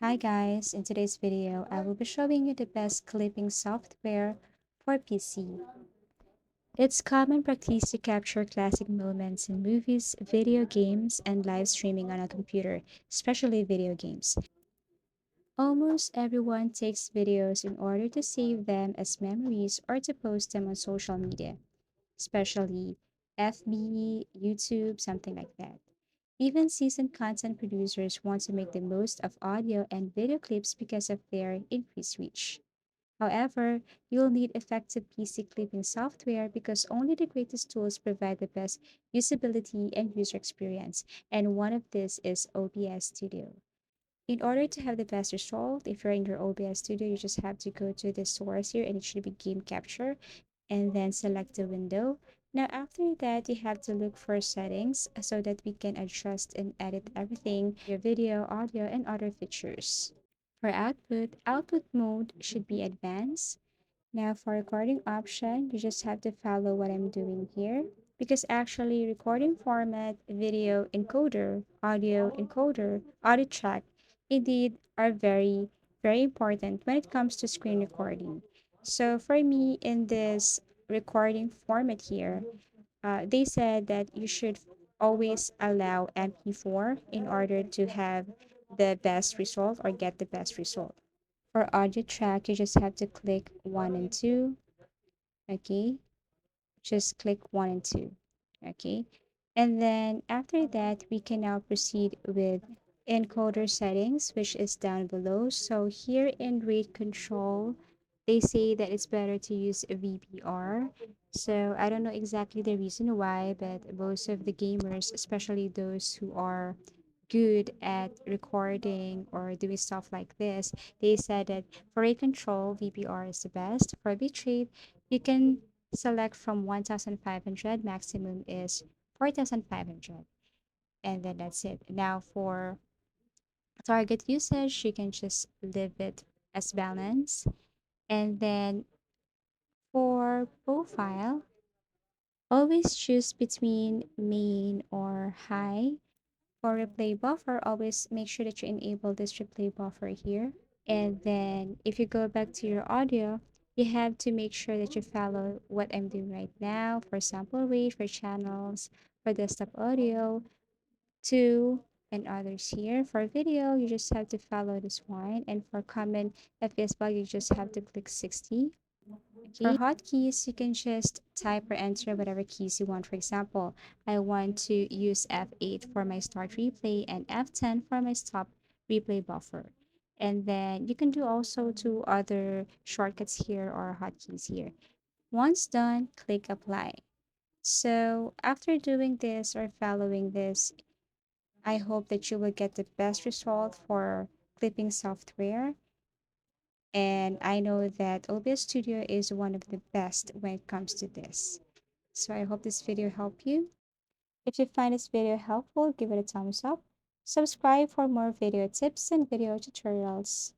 Hi guys, in today's video, I will be showing you the best clipping software for PC. It's common practice to capture classic moments in movies, video games, and live streaming on a computer, especially video games. Almost everyone takes videos in order to save them as memories or to post them on social media, especially FB, YouTube, something like that. Even seasoned content producers want to make the most of audio and video clips because of their increased reach. However, you'll need effective PC clipping software because only the greatest tools provide the best usability and user experience, and one of these is OBS Studio. In order to have the best result, if you're in your OBS Studio, you just have to go to the source here and it should be game capture and then select the window. Now, after that, you have to look for settings so that we can adjust and edit everything, your video, audio, and other features. For output mode should be advanced. Now for recording option, you just have to follow what I'm doing here because actually recording format, video encoder, audio track, indeed are very important when it comes to screen recording. So for me in this recording format here, they said that you should always allow MP4 in order to have the best result or get the best result. For audio track, you just have to click 1 and 2. Okay, just click 1 and 2. Okay, and then after that, we can now proceed with encoder settings, which is down below. So here in rate control, they say that it's better to use a VPR. So I don't know exactly the reason why, but most of the gamers, especially those who are good at recording or doing stuff like this, they said that for rate control, VPR is the best. For bitrate, you can select from 1500, maximum is 4500. And then that's it. Now for target usage, you can just leave it as balance. And then for profile, always choose between main or high. For replay buffer, always make sure that you enable this replay buffer here. And then if you go back to your audio, you have to make sure that you follow what I'm doing right now for sample rate, for channels, for desktop audio, two, and others here. For video, you just have to follow this one. And for common FPS value, you just have to click 60. Okay. For hotkeys, you can just type or enter whatever keys you want. For example, I want to use F8 for my start replay and F10 for my stop replay buffer. And then you can do also two other shortcuts here or hotkeys here. Once done, click apply. So after doing this or following this, I hope that you will get the best result for clipping software. And I know that OBS Studio is one of the best when it comes to this. So I hope this video helped you. If you find this video helpful, give it a thumbs up. Subscribe for more video tips and video tutorials.